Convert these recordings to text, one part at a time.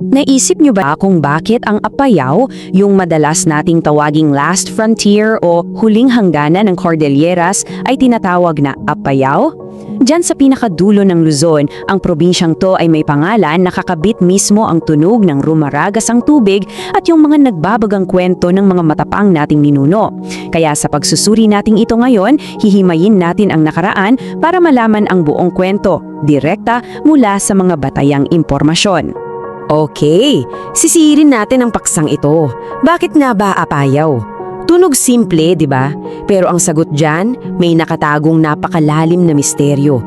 Naisip niyo ba kung bakit ang Apayao, yung madalas nating tawaging last frontier o huling hangganan ng Cordilleras ay tinatawag na Apayao? Diyan sa pinakadulo ng Luzon, ang probinsyang to ay may pangalan na kakabit mismo ang tunog ng rumaragas ang tubig at yung mga nagbabagang kwento ng mga matapang nating ninuno. Kaya sa pagsusuri nating ito ngayon, hihimayin natin ang nakaraan para malaman ang buong kwento, direkta mula sa mga batayang impormasyon. Okay, sisirin natin ang paksang ito. Bakit nga ba Apayao? Tunog simple, di ba? Pero ang sagot dyan, may nakatagong napakalalim na misteryo.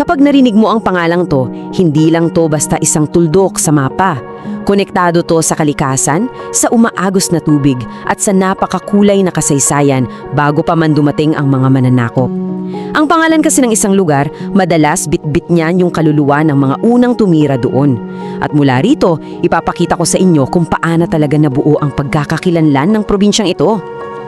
Kapag narinig mo ang pangalang to, hindi lang to basta isang tuldok sa mapa. Konektado to sa kalikasan, sa umaagos na tubig, at sa napakakulay na kasaysayan bago pa man dumating ang mga mananakop. Ang pangalan kasi ng isang lugar, madalas bitbit niyan yung kaluluwa ng mga unang tumira doon. At mula rito, ipapakita ko sa inyo kung paano talaga nabuo ang pagkakakilanlan ng probinsyang ito.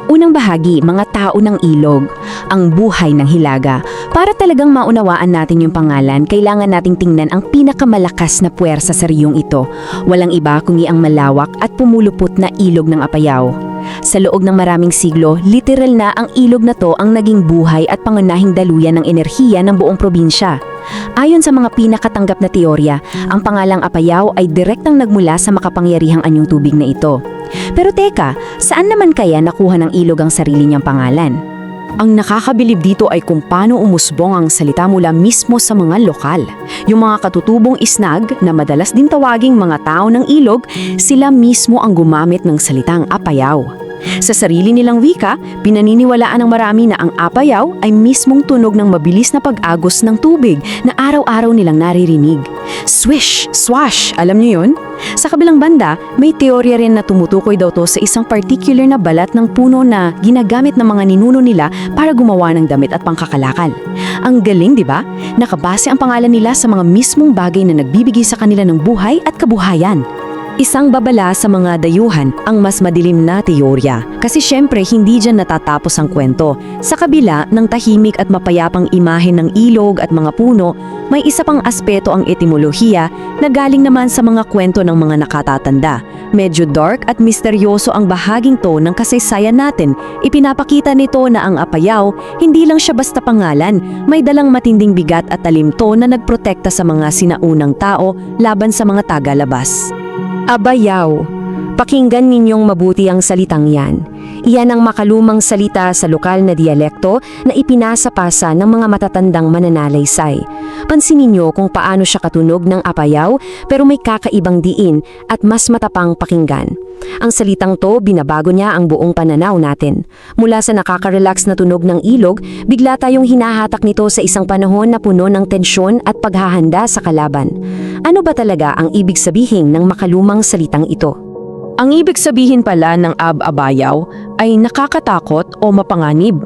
Unang bahagi, mga tao ng ilog, ang buhay ng Hilaga. Para talagang maunawaan natin yung pangalan, kailangan nating tingnan ang pinakamalakas na puwersa sa riyong ito. Walang iba kundi ang malawak at pumulupot na ilog ng Apayao. Sa loob ng maraming siglo, literal na ang ilog na to ang naging buhay at pangunahing daluyan ng enerhiya ng buong probinsya. Ayon sa mga pinakatanggap na teorya, ang pangalang Apayao ay direktang nagmula sa makapangyarihang anyong tubig na ito. Pero teka, saan naman kaya nakuha ng ilog ang sarili niyang pangalan? Ang nakakabilib dito ay kung paano umusbong ang salita mula mismo sa mga lokal. Yung mga katutubong isnag na madalas din tawaging mga tao ng ilog, sila mismo ang gumamit ng salitang Apayao. Sa sarili nilang wika, pinaniniwalaan ng marami na ang Apayao ay mismong tunog ng mabilis na pag-agos ng tubig na araw-araw nilang naririnig. Swish, swash, alam niyo yun? Sa kabilang banda, may teorya rin na tumutukoy daw to sa isang particular na balat ng puno na ginagamit ng mga ninuno nila para gumawa ng damit at pangkakalakal. Ang galing, di ba? Nakabase ang pangalan nila sa mga mismong bagay na nagbibigay sa kanila ng buhay at kabuhayan. Isang babala sa mga dayuhan ang mas madilim na teorya. Kasi syempre hindi dyan natatapos ang kwento. Sa kabila ng tahimik at mapayapang imahe ng ilog at mga puno, may isa pang aspeto ang etimolohiya na galing naman sa mga kwento ng mga nakatatanda. Medyo dark at misteryoso ang bahaging to ng kasaysayan natin. Ipinapakita nito na ang Apayao, hindi lang siya basta pangalan, may dalang matinding bigat at talim to na nagprotekta sa mga sinaunang tao laban sa mga tagalabas. Apayao. Pakinggan ninyong mabuti ang salitang yan. Iyan ang makalumang salita sa lokal na dialekto na ipinasa-pasa ng mga matatandang mananalaysay. Pansinin niyo kung paano siya katunog ng Apayao pero may kakaibang diin at mas matapang pakinggan. Ang salitang to, binabago niya ang buong pananaw natin. Mula sa nakaka-relax na tunog ng ilog, bigla tayong hinahatak nito sa isang panahon na puno ng tensyon at paghahanda sa kalaban. Ano ba talaga ang ibig sabihin ng makalumang salitang ito? Ang ibig sabihin pala ng Apayao ay nakakatakot o mapanganib.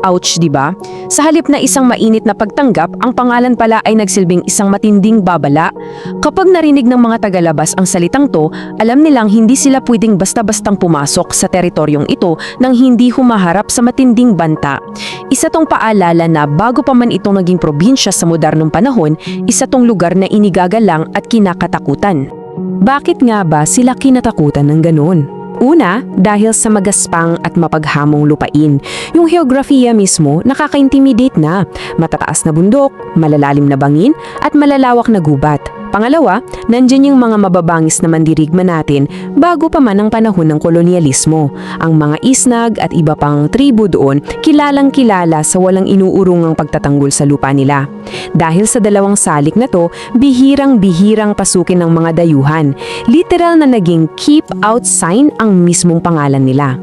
Ouch, di ba? Sa halip na isang mainit na pagtanggap, ang pangalan pala ay nagsilbing isang matinding babala. Kapag narinig ng mga tagalabas ang salitang to, alam nilang hindi sila pwedeng basta-bastang pumasok sa teritoryong ito nang hindi humaharap sa matinding banta. Isa tong paalala na bago pa man itong naging probinsya sa modernong panahon, isa tong lugar na inigagalang at kinakatakutan. Bakit nga ba sila kinatakutan ng ganun? Una, dahil sa magaspang at mapaghamong lupain. Yung heografiya mismo nakaka-intimidate na. Matataas na bundok, malalalim na bangin, at malalawak na gubat. Pangalawa, nandyan yung mga mababangis na mandirigma natin bago pa man ang panahon ng kolonyalismo. Ang mga isnag at iba pang tribo doon kilalang-kilala sa walang inuurungang pagtatanggol sa lupa nila. Dahil sa dalawang salik na to, bihirang-bihirang pasukin ng mga dayuhan. Literal na naging keep out sign ang mismong pangalan nila.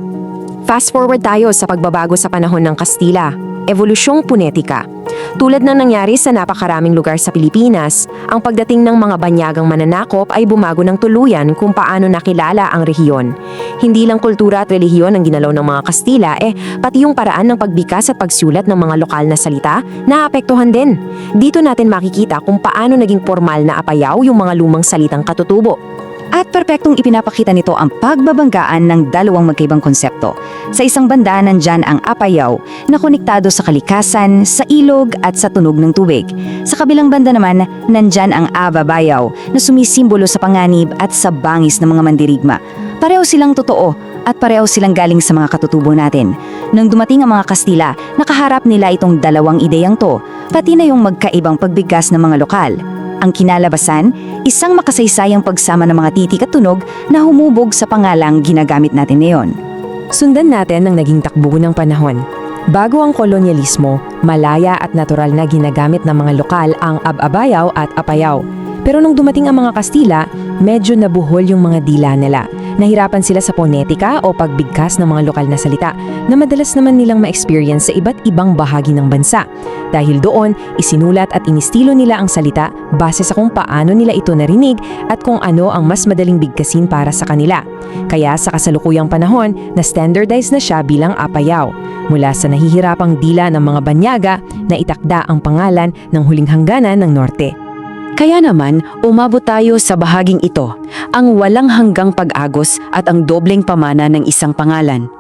Fast forward tayo sa pagbabago sa panahon ng Kastila. Evolusyong punetika. Tulad ng nangyari sa napakaraming lugar sa Pilipinas, ang pagdating ng mga banyagang mananakop ay bumago ng tuluyan kung paano nakilala ang rehiyon. Hindi lang kultura at relihiyon ang ginalaw ng mga Kastila, pati yung paraan ng pagbikas at pagsulat ng mga lokal na salita naapektuhan din. Dito natin makikita kung paano naging formal na Apayao yung mga lumang salitang katutubo. At perpektong ipinapakita nito ang pagbabanggaan ng dalawang magkaibang konsepto. Sa isang banda, nandyan ang Apayao na konektado sa kalikasan, sa ilog at sa tunog ng tubig. Sa kabilang banda naman, nandyan ang Ababayao na sumisimbolo sa panganib at sa bangis ng mga mandirigma. Pareho silang totoo at pareho silang galing sa mga katutubo natin. Nang dumating ang mga Kastila, nakaharap nila itong dalawang ideyang to, pati na yung magkaibang pagbigkas ng mga lokal. Ang kinalabasan, isang makasaysayang pagsama ng mga titik at tunog na humubog sa pangalang ginagamit natin ngayon. Sundan natin ang naging takbo ng panahon. Bago ang kolonyalismo, malaya at natural na ginagamit ng mga lokal ang Ababayao at Apayao. Pero nung dumating ang mga Kastila, medyo nabuhol yung mga dila nila. Nahirapan sila sa ponetika o pagbigkas ng mga lokal na salita na madalas naman nilang ma-experience sa iba't ibang bahagi ng bansa. Dahil doon, isinulat at inistilo nila ang salita base sa kung paano nila ito narinig at kung ano ang mas madaling bigkasin para sa kanila. Kaya sa kasalukuyang panahon, na-standardize na siya bilang Apayao. Mula sa nahihirapang dila ng mga banyaga na itakda ang pangalan ng huling hangganan ng Norte. Kaya naman, umabot tayo sa bahaging ito, ang walang hanggang pag-agos at ang dobleng pamana ng isang pangalan.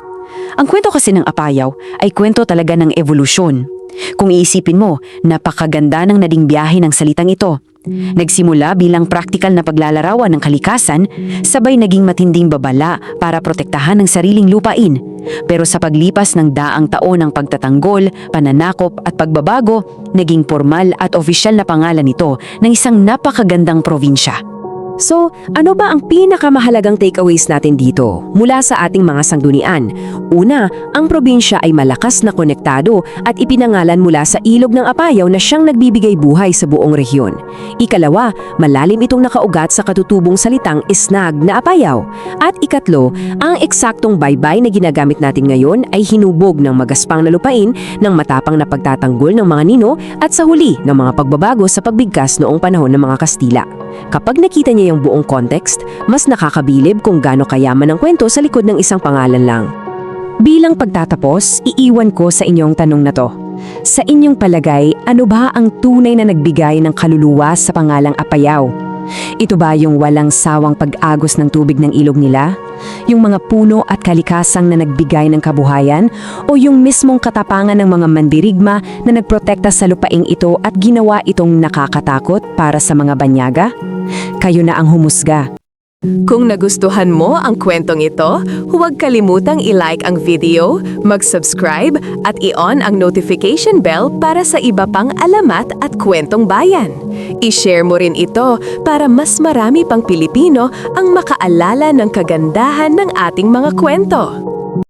Ang kwento kasi ng Apayao ay kwento talaga ng evolusyon. Kung iisipin mo, napakaganda ng naging biyahe ng salitang ito. Nagsimula bilang praktikal na paglalarawan ng kalikasan, sabay naging matinding babala para protektahan ang sariling lupain. Pero sa paglipas ng daang taon ng pagtatanggol, pananakop at pagbabago, naging formal at opisyal na pangalan nito ng isang napakagandang probinsya. So, ano ba ang pinakamahalagang takeaways natin dito mula sa ating mga sanggunian? Una, ang probinsya ay malakas na konektado at ipinangalan mula sa ilog ng Apayao na siyang nagbibigay buhay sa buong rehiyon. Ikalawa, malalim itong nakaugat sa katutubong salitang isnag na Apayao. At ikatlo, ang eksaktong baybay na ginagamit natin ngayon ay hinubog ng magaspang na lupain ng matapang na pagtatanggol ng mga nino at sa huli ng mga pagbabago sa pagbigkas noong panahon ng mga Kastila. Kapag nakita niya yung buong context, mas nakakabilib kung gaano kayaman ang kwento sa likod ng isang pangalan lang. Bilang pagtatapos, iiwan ko sa inyong tanong na to. Sa inyong palagay, ano ba ang tunay na nagbigay ng kaluluwa sa pangalang Apayao? Ito ba yung walang sawang pag-agos ng tubig ng ilog nila? Yung mga puno at kalikasang na nagbigay ng kabuhayan? O yung mismong katapangan ng mga mandirigma na nagprotekta sa lupaing ito at ginawa itong nakakatakot para sa mga banyaga? Kayo na ang humusga. Kung nagustuhan mo ang kwentong ito, huwag kalimutang i-like ang video, mag-subscribe at i-on ang notification bell para sa iba pang alamat at kwentong bayan. I-share mo rin ito para mas marami pang Pilipino ang makaalala ng kagandahan ng ating mga kwento.